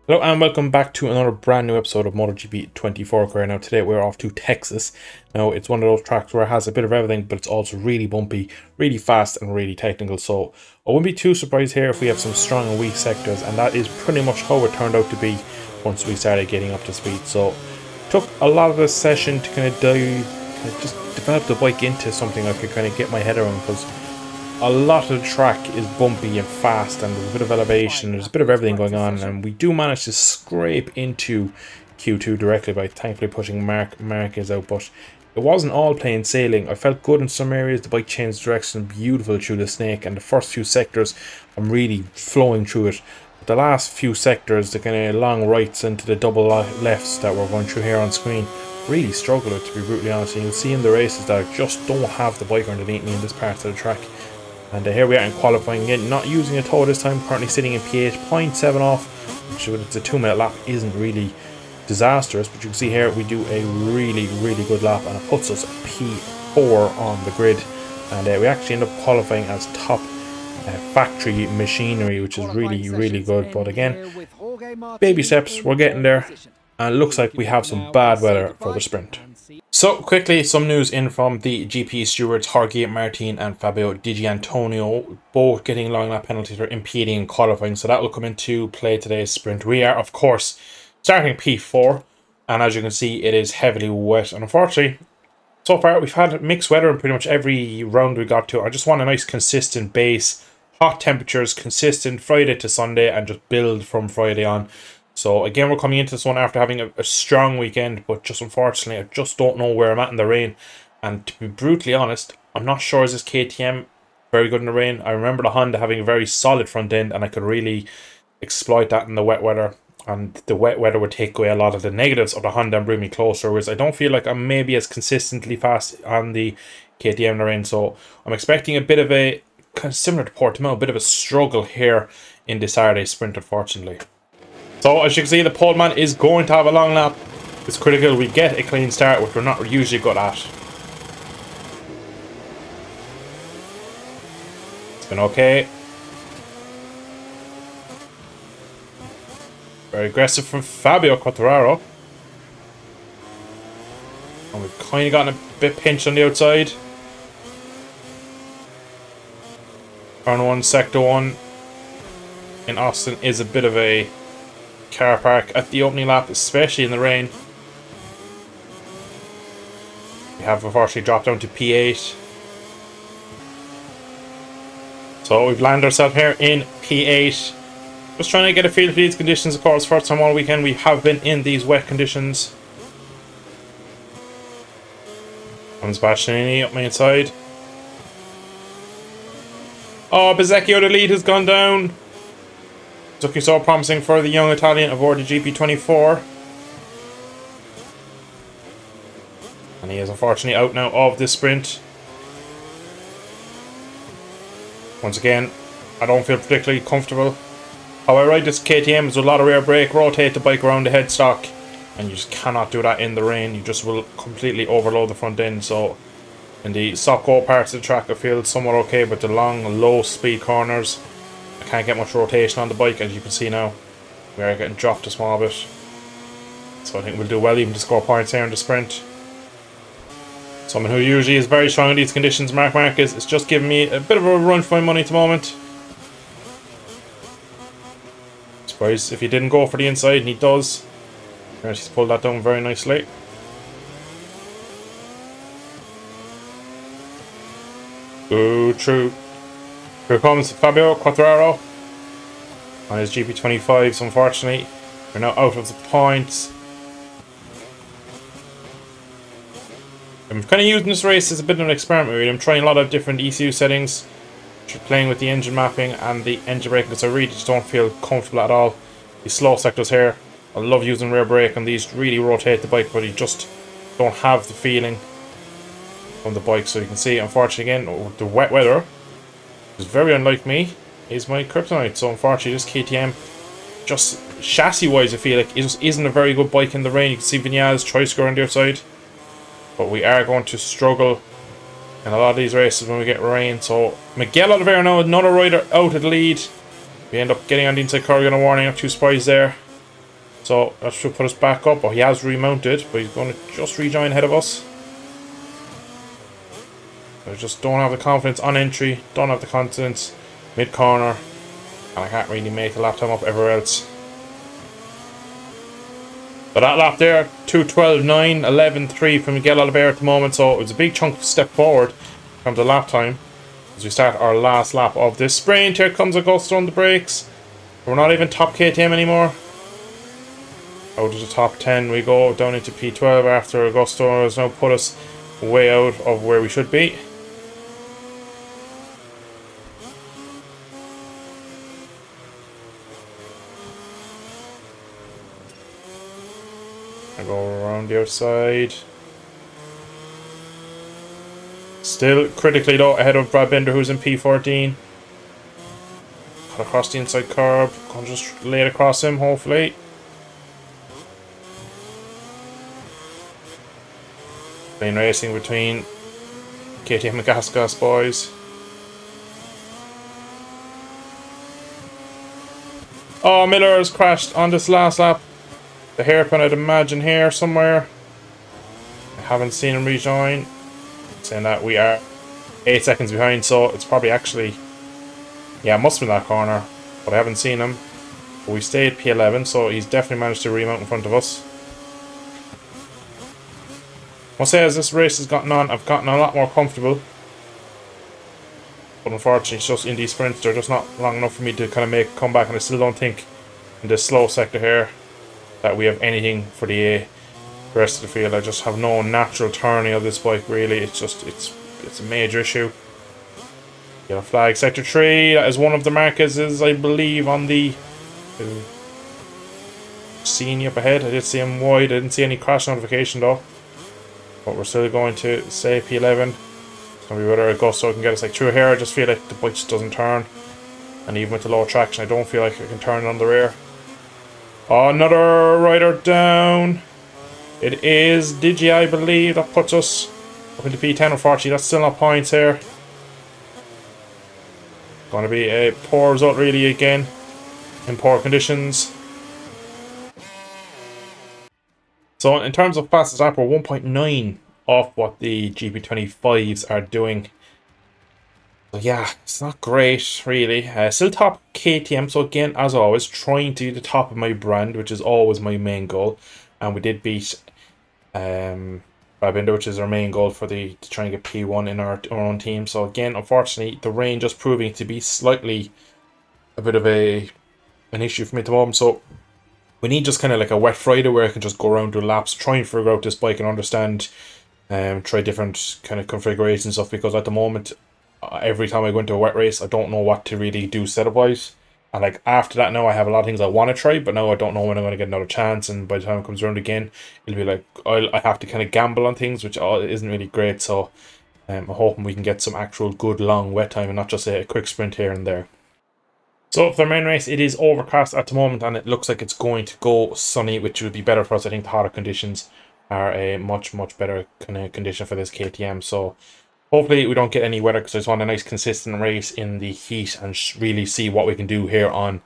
Hello and welcome back to another brand new episode of Motogp 24 career. Now today we're off to Texas. Now it's one of those tracks where it has a bit of everything, but it's also really bumpy, really fast and really technical. So I wouldn't be too surprised here if we have some strong and weak sectors, and that is pretty much how it turned out to be once we started getting up to speed. So it took a lot of this session to kind of just develop the bike into something I could kind of get my head around, because a lot of the track is bumpy and fast, and there's a bit of elevation, there's a bit of everything going on, and we do manage to scrape into Q2 directly by thankfully pushing Marquez out, but it wasn't all plain sailing. I felt good in some areas, the bike changed direction beautiful through the snake, and the first few sectors I'm really flowing through it. But the last few sectors, the kind of long rights into the double lefts that we're going through here on screen, really struggle with, to be brutally honest. And you'll see in the races that I just don't have the bike underneath me in this part of the track. And here we are in qualifying again, not using a tow this time, currently sitting in P8, 0.7 off, which with it's a 2 minute lap isn't really disastrous, but you can see here we do a really good lap, and it puts us P4 on the grid, and we actually end up qualifying as top factory machinery, which is really good. But again, baby steps, we're getting there, and it looks like we have some bad weather for the sprint. So quickly, some news in from the GP stewards. Jorge Martin and Fabio Di Gianantonio both getting long lap penalties for impeding in qualifying, so that will come into play today's sprint. We are of course starting P4, and as you can see it is heavily wet, and unfortunately so far we've had mixed weather in pretty much every round we got to. I just want a nice consistent base, hot temperatures, consistent Friday to Sunday, and just build from Friday on. So again, we're coming into this one after having a strong weekend, but just unfortunately, I just don't know where I'm at in the rain. And to be brutally honest, I'm not sure is this KTM very good in the rain. I remember the Honda having a very solid front end, and I could really exploit that in the wet weather. And the wet weather would take away a lot of the negatives of the Honda and bring me closer, whereas I don't feel like I'm maybe as consistently fast on the KTM in the rain. So I'm expecting a bit of a, kind of similar to Portimao, a bit of a struggle here in the Saturday sprint, unfortunately. So as you can see, the pole man is going to have a long lap. It's critical we get a clean start, which we're not usually good at. It's been okay. Very aggressive from Fabio Quartararo. And we've kind of gotten a bit pinched on the outside. Turn 1, sector 1 in Austin is a bit of a car park at the opening lap, especially in the rain. We have unfortunately dropped down to P8. So we've landed ourselves here in P8. Just trying to get a feel for these conditions, of course. First time all weekend we have been in these wet conditions. Comes Bastianini up my inside. Oh, Bezzecchio, the lead has gone down. Looking so promising for the young Italian aboard the GP24. And he is unfortunately out now of this sprint. Once again, I don't feel particularly comfortable. How I ride this KTM is a lot of rear brake, rotate the bike around the headstock, and you just cannot do that in the rain. You just will completely overload the front end. So in the stop-go parts of the track I feel somewhat okay, but the long, low speed corners, can't get much rotation on the bike, as you can see now. We are getting dropped a small bit. So I think we'll do well even to score points here in the sprint. Someone who usually is very strong in these conditions, Marc Marquez, is just giving me a bit of a run for my money at the moment. Surprised if he didn't go for the inside, and he does. He's pulled that down very nicely. Ooh, true. Here comes Fabio Quartararo on his GP25s. Unfortunately, we're now out of the points. I'm kind of using this race as a bit of an experiment, really. I'm trying a lot of different ECU settings, playing with the engine mapping and the engine braking, because I really just don't feel comfortable at all. These slow sectors here, I love using rear brake, and these really rotate the bike, but you just don't have the feeling from the bike. So you can see, unfortunately, again, the wet weather is very unlike me, is my kryptonite. So unfortunately this KTM, just chassis wise, I feel like it just isn't a very good bike in the rain. You can see Vinales tries to go on the outside, but we are going to struggle in a lot of these races when we get rain. So Miguel Oliveira now, another rider out of the lead. We end up getting on the inside corner, getting a warning, not too surprised there. So that should put us back up. Oh, he has remounted, but he's going to just rejoin ahead of us. I just don't have the confidence on entry, don't have the confidence mid-corner, and I can't really make a lap time up everywhere else. But that lap there, 2:12.9, 11.3 from Miguel Oliveira at the moment, so it was a big chunk step forward from the lap time as we start our last lap of this sprint. Here comes Augusto on the brakes. We're not even top KTM anymore. Out of the top 10 we go, down into P12 after Augusto has now put us way out of where we should be. I go around the outside. Still critically though ahead of Brad Binder, who's in P14. Cut across the inside curb. Gonna just lay it across him, hopefully. Playing racing between KTM and Gasgas boys. Oh, Miller has crashed on this last lap. The hairpin, I'd imagine, here somewhere. I haven't seen him rejoin. Saying that we are 8 seconds behind, so it's probably actually... Yeah, it must have been that corner, but I haven't seen him. But we stayed P11, so he's definitely managed to remount in front of us. I must say, as this race has gotten on, I've gotten a lot more comfortable. But unfortunately, it's just in these sprints, they're just not long enough for me to kind of make a comeback, and I still don't think in this slow sector here that we have anything for the rest of the field. I just have no natural turning of this bike, really. It's just, it's a major issue. Yellow flag, sector 3, that is one of the Marquezes, I believe, on the... Seeing you up ahead. I did see him wide, I didn't see any crash notification though. But we're still going to say P11. It's going to be whether Augusto can get us like through here. I just feel like the bike just doesn't turn. And even with the low traction, I don't feel like I can turn it on the rear. Oh, another rider down. It is Digi, I believe, that puts us up into P10. Unfortunately, that's still not points here. Going to be a poor result, really, again, in poor conditions. So, in terms of fastest lap, we're 1.9 off what the GP25s are doing. So, yeah, it's not great, really. Still top KTM, so again, as always, trying to be the top of my brand, which is always my main goal. And we did beat Rabinder, which is our main goal for to try and get P1 in our own team. So again, unfortunately, the rain just proving to be slightly a bit of an issue for me at the moment. So we need just kind of like a wet Friday where I can just go around do laps, try and figure out this bike and understand, try different kind of configurations and stuff, because at the moment, every time I go into a wet race, I don't know what to really do setup wise. And like after that now, I have a lot of things I want to try, but now I don't know when I'm going to get another chance. And by the time it comes around again, it'll be like I have to kind of gamble on things, which isn't really great. So I'm hoping we can get some actual good long wet time and not just a quick sprint here and there. So for the main race, it is overcast at the moment, and it looks like it's going to go sunny, which would be better for us. I think the hotter conditions are a much better kind of condition for this KTM. So hopefully we don't get any weather, because I just want a nice consistent race in the heat and really see what we can do here on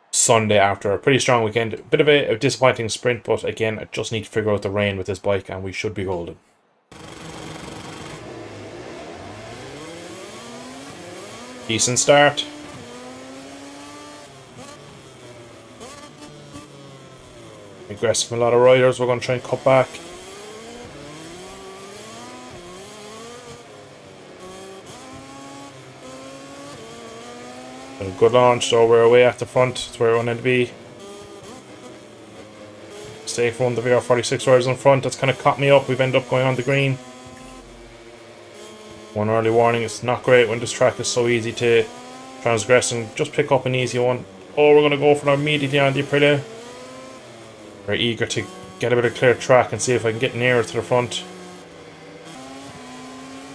Sunday after a pretty strong weekend. A bit of a disappointing sprint, but again, I just need to figure out the rain with this bike and we should be golden. Decent start. Aggressive from a lot of riders. We're going to try and cut back. A good launch, so we're away at the front. That's where we wanted to be. Safe run, the VR46 riders in front. That's kind of caught me up. We've ended up going on the green. One early warning. It's not great when this track is so easy to transgress and just pick up an easy one. Oh, we're going to go for it immediately on the Aprilia. Very eager to get a bit of clear track and see if I can get nearer to the front.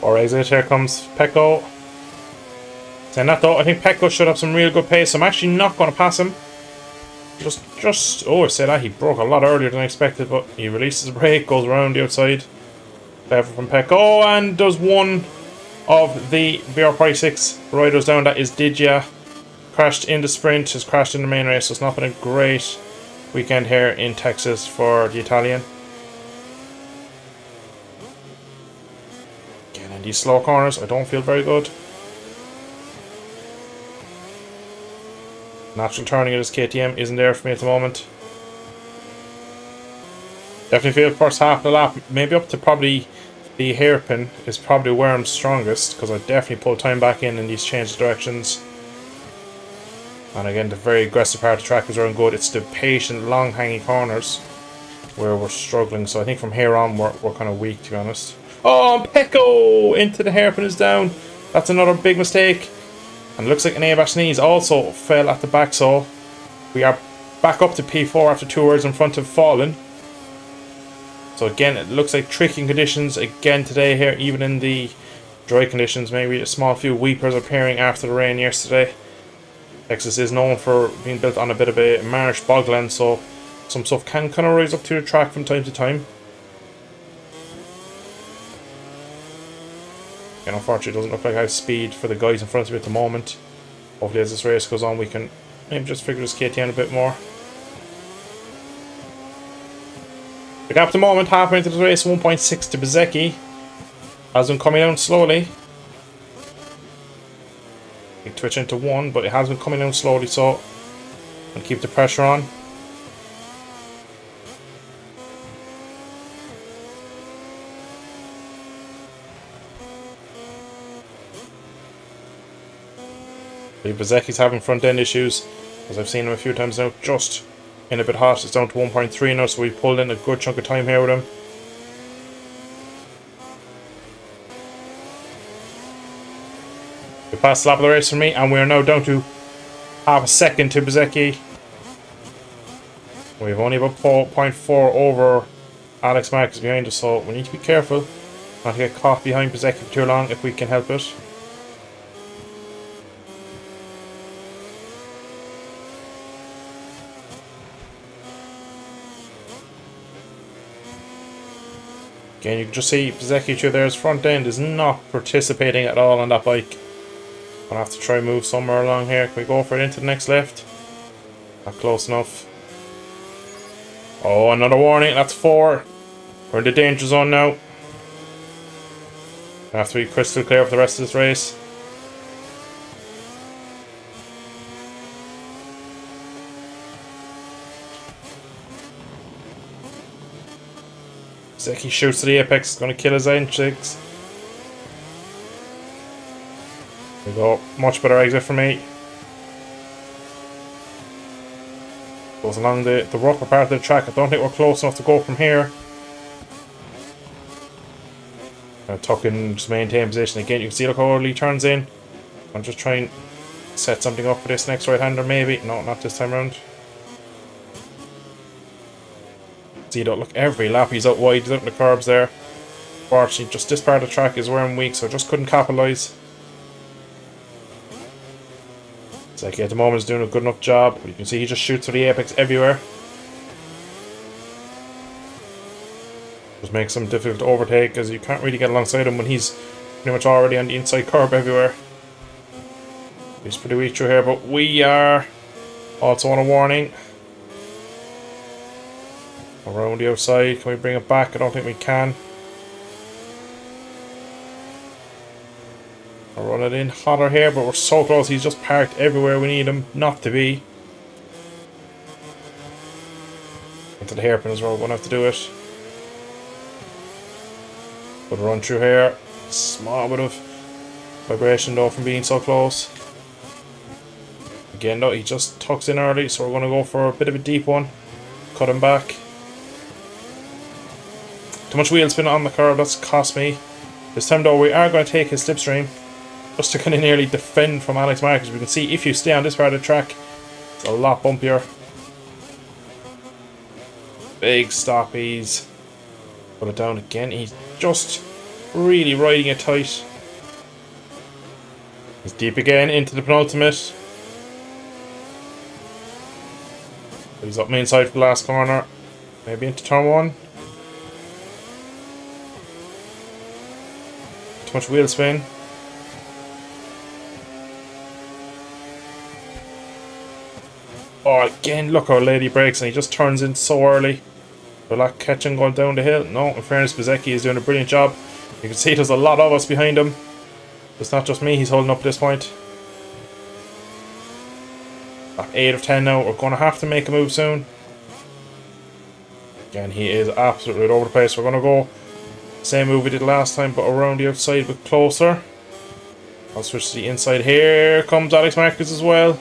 Or exit. Here comes Pecco. Saying that though, I think Pecco should have some real good pace. I'm actually not going to pass him. Oh, I say that, he broke a lot earlier than I expected, but he releases the brake, goes around the outside. Clever from Pecco, and does one of the VR46 riders down. That is Digia. Crashed in the sprint, has crashed in the main race, so it's not been a great weekend here in Texas for the Italian. Again, in these slow corners, I don't feel very good. Natural turning of this KTM isn't there for me at the moment. Definitely feel the first half of the lap, maybe up to probably the hairpin is probably where I'm strongest, because I definitely pull time back in these change of directions. And again, the very aggressive part of the track is where I'm good. It's the patient, long hanging corners where we're struggling. So I think from here on we're kind of weak, to be honest. Oh, Pecco into the hairpin is down. That's another big mistake. And it looks like an A-bash knees also fell at the back, so we are back up to P4 after 2 hours in front of Fallen. So again, it looks like tricky conditions again today here, even in the dry conditions. Maybe a small few weepers appearing after the rain yesterday. Texas is known for being built on a bit of a marsh bogland, so some stuff can kind of rise up to the track from time to time. And unfortunately, it doesn't look like I have speed for the guys in front of me at the moment. Hopefully, as this race goes on, we can maybe just figure this KTM a bit more. The gap at the moment, halfway into the race, 1.6 to Bezzecchi. Has been coming down slowly. Big twitch into 1, but it has been coming down slowly, so I'll keep the pressure on. Bezzecchi's having front end issues, as I've seen him a few times now, just in a bit hot. It's down to 1.3 now, so we pulled in a good chunk of time here with him. We passed the lap of the race for me, and we are now down to half a second to Bezzecchi. We have only about 0.4 over Alex Marquez behind us, so we need to be careful not to get caught behind Bezzecchi for too long if we can help it. Again, you can just see Bezzecchi through there. His front end is not participating at all on that bike. Gonna have to try and move somewhere along here. Can we go for it into the next left? Not close enough. Oh, another warning. That's 4. We're in the danger zone now. Gonna have to be crystal clear for the rest of this race. Bezzecchi shoots to the apex. It's gonna kill his engines. There we go. Much better exit for me. Goes along the rougher part of the track. I don't think we're close enough to go from here. Tuck in, just maintain position. Again, you can see look how early he turns in. I'm just trying to set something up for this next right-hander maybe. No, not this time around. See, don't look, every lap he's out wide, he's out in the curbs there. Fortunately, just this part of the track is where I'm weak, so I just couldn't capitalise. It's like at the moment he's doing a good enough job, but you can see he just shoots for the apex everywhere. Just makes him difficult to overtake, as you can't really get alongside him when he's pretty much already on the inside curb everywhere. He's pretty weak through here, but we are also on a warning. Around the outside, can we bring it back? I don't think we can. I'll run it in hotter here, but we're so close. He's just parked everywhere we need him not to be. Into the hairpin as well, we're going to have to do it. Good run through here. Small bit of vibration though from being so close. Again though, he just tucks in early, so we're going to go for a bit of a deep one. Cut him back. Too much wheel spin on the curve, that's cost me. This time though, we are going to take his slipstream, just to kind of nearly defend from Alex Marquez. We can see if you stay on this part of the track, it's a lot bumpier. Big stoppies. Put it down again. He's just really riding it tight. He's deep again into the penultimate. He's up main side for the last corner. Maybe into turn 1. Too much wheel spin. Oh, again, look how late he brakes and he just turns in so early. Will that catch him going down the hill? No, in fairness, Bezecchi is doing a brilliant job. You can see there's a lot of us behind him. It's not just me he's holding up at this point. 8 of 10 now. We're going to have to make a move soon. Again, he is absolutely all over the place. We're going to go same move we did last time, but around the outside a bit closer. I'll switch to the inside. Here comes Alex Marquez as well.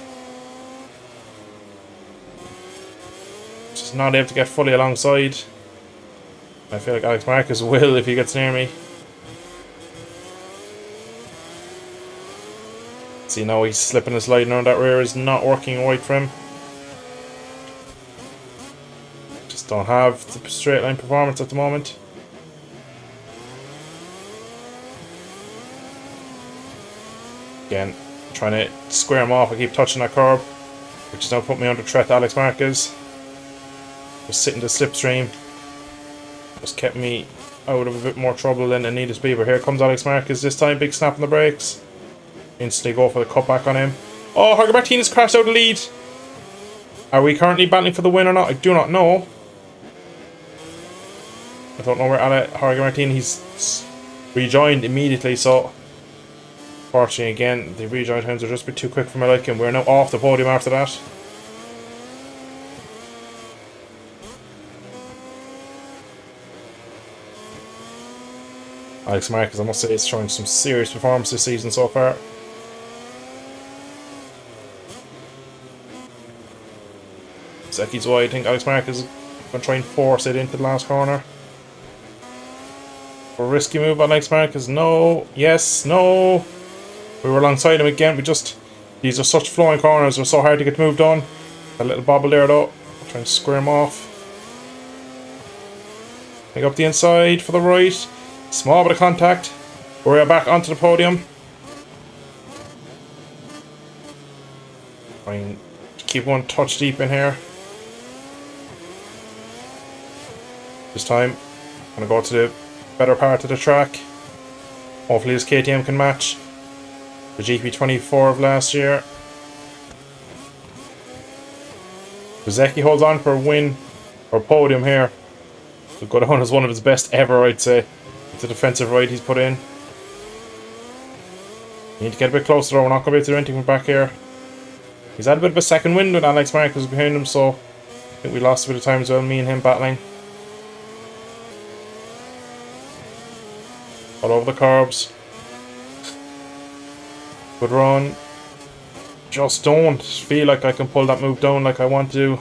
Just not able to get fully alongside. I feel like Alex Marquez will if he gets near me. See, now he's slipping and sliding around. That rear is not working right for him. Just don't have the straight line performance at the moment. Again, trying to square him off. I keep touching that curb, which has now put me under threat to Alex Marquez. Just sitting the slipstream. Just kept me out of a bit more trouble than I needed to be. But here comes Alex Marquez this time. Big snap on the brakes. Instantly go for the cutback on him. Oh, Jorge Martinez crashed out the lead. Are we currently battling for the win or not? I do not know. I don't know where Jorge Martinez he's rejoined immediately, so fortunately again the rejoin times are just a bit too quick for my liking. We're now off the podium after that. Alex Marquez, I must say, is showing some serious performance this season so far. Secchi's wide. I think Alex Marquez is going to try and force it into the last corner. A risky move on Alex Marquez. No. Yes. No. We were alongside him again. These are such flowing corners. They're so hard to get moved on. A little bobble there though. Trying to square him off. Pick up the inside for the right. Small bit of contact. We're back onto the podium. Trying to keep one touch deep in here. This time, I'm going to go to the better part of the track. Hopefully this KTM can match the GP24 of last year. Bezecchi holds on for a win or podium here. Will go down as one of his best ever, I'd say. It's a defensive ride he's put in. Need to get a bit closer though. We're not going to be able to do anything from back here. He's had a bit of a second wind with Alex Marquez behind him, so I think we lost a bit of time as well, me and him battling. All over the curbs. Good run. Just don't feel like I can pull that move down like I want to.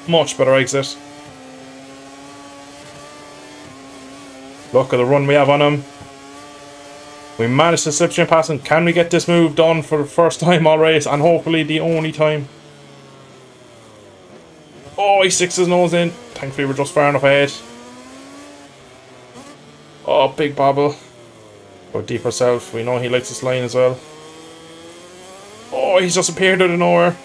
Much better exit. Look at the run we have on him. We managed to slipstream past him. Can we get this move done for the first time all race and hopefully the only time? Oh, he sticks his nose in. Thankfully we're just far enough ahead. Oh, big bobble. Go deep ourselves. We know he likes this line as well. Oh, he's just appeared out of nowhere.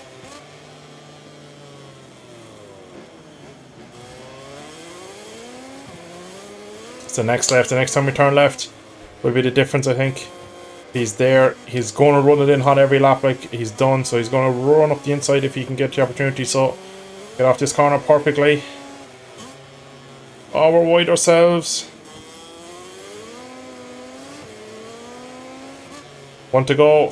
It's the next left. The next time we turn left will be the difference, I think. He's there. He's going to run it in hot every lap like he's done. So he's going to run up the inside if he can get the opportunity. So get off this corner perfectly. Oh, we're wide ourselves. One to go.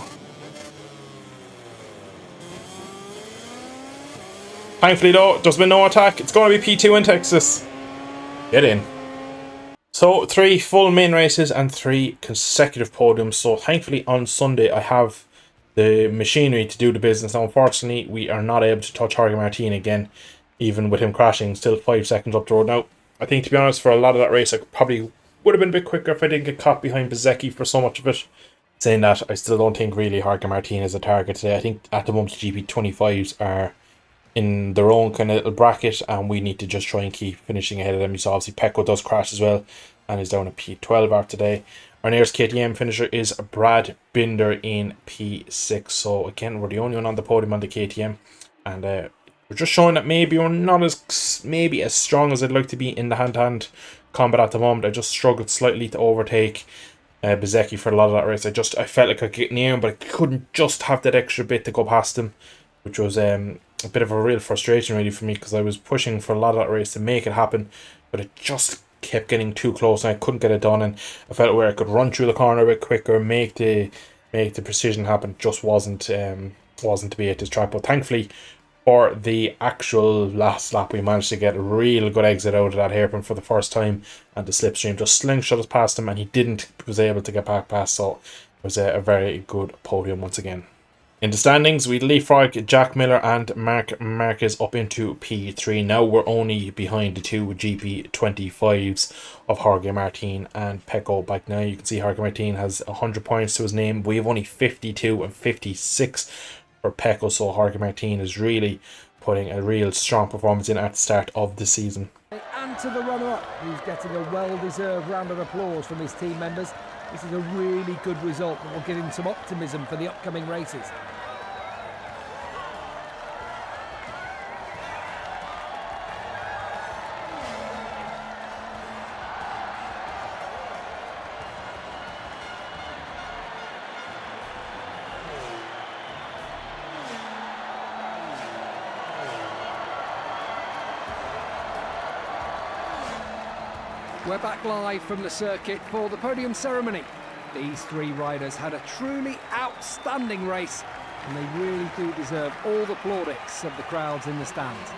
Thankfully though, there's been no attack. It's going to be P2 in Texas. Get in. So 3 full main races and 3 consecutive podiums. So thankfully on Sunday I have the machinery to do the business. Now unfortunately we are not able to touch Jorge Martin again, even with him crashing still 5 seconds up the road. Now I think, to be honest, for a lot of that race I probably would have been a bit quicker if I didn't get caught behind Bezecchi for so much of it. Saying that, I still don't think really Jorge Martin is a target today. I think at the moment GP25s are in their own kind of little bracket and we need to just try and keep finishing ahead of them. You saw obviously Pecco does crash as well and is down at P12 after today. Our nearest KTM finisher is Brad Binder in P6. So again, we're the only one on the podium on the KTM. And we're just showing that maybe we're not as strong as I'd like to be in the hand-to-hand combat at the moment. I just struggled slightly to overtake Bezecchi for a lot of that race. I felt like I could get near him, but I couldn't just have that extra bit to go past him, which was a bit of a real frustration really for me, because I was pushing for a lot of that race to make it happen, but it just kept getting too close and I couldn't get it done. And I felt where I could run through the corner a bit quicker, make the precision happen, just wasn't to be at this track. But thankfully, for the actual last lap, we managed to get a real good exit out of that hairpin for the first time, and the slipstream just slingshot us past him, and he was able to get back past. So it was a very good podium once again. In the standings, we leapfrog Jack Miller and Mark Marquez up into P3. Now we're only behind the two GP25s of Jorge Martin and Pecco back now. You can see Jorge Martin has 100 points to his name. We have only 52 and 56 for Pecco, so Jorge Martin is really putting a real strong performance in at the start of the season. And to the runner-up, who's getting a well-deserved round of applause from his team members. This is a really good result that will give him some optimism for the upcoming races. We're back live from the circuit for the podium ceremony. These three riders had a truly outstanding race, and they really do deserve all the plaudits of the crowds in the stands.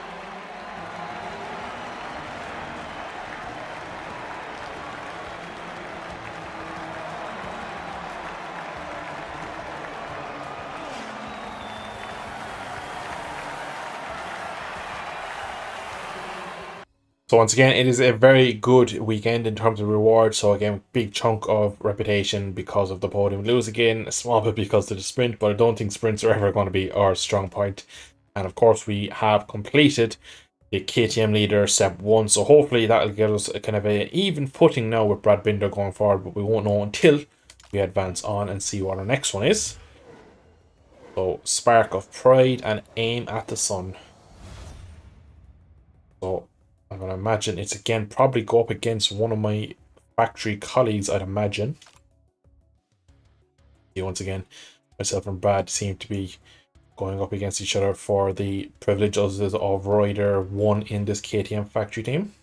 So once again, it is a very good weekend in terms of rewards. So again, big chunk of reputation because of the podium. Lose again, a small bit because of the sprint, but I don't think sprints are ever going to be our strong point. And of course, we have completed the KTM leader step 1. So hopefully that'll give us a kind of a even footing now with Brad Binder going forward, but we won't know until we advance on and see what our next one is. So Spark of Pride and Aim at the Sun. So I'm going to imagine it's again probably go up against one of my factory colleagues, I'd imagine. Yeah, once again, myself and Brad seem to be going up against each other for the privileges of Rider 1 in this KTM factory team.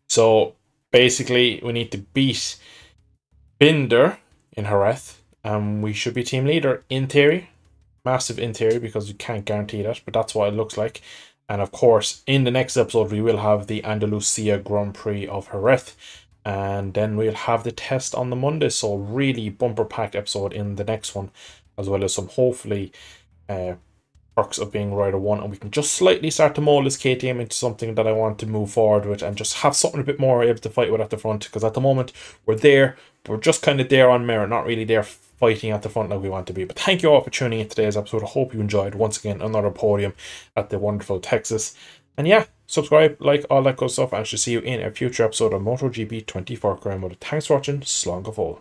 So basically we need to beat Binder in Jerez. We should be team leader in theory. Massive in theory, because we can't guarantee that, but that's what it looks like. And of course, in the next episode, we will have the Andalusia Grand Prix of Jerez. And then we'll have the test on the Monday. So really bumper packed episode in the next one, as well as some hopefully perks of being Rider 1. And we can just slightly start to mold this KTM into something that I want to move forward with, and just have something a bit more able to fight with at the front. Because at the moment, we're there. We're just kind of there on merit, not really there fighting at the front like we want to be. But thank you all for tuning in today's episode. I hope you enjoyed. Once again, another podium at the wonderful Texas. And yeah, subscribe, like, all that good stuff. And I shall see you in a future episode of Motogp 24 Crown Mode. Thanks for watching. Slán go fóill.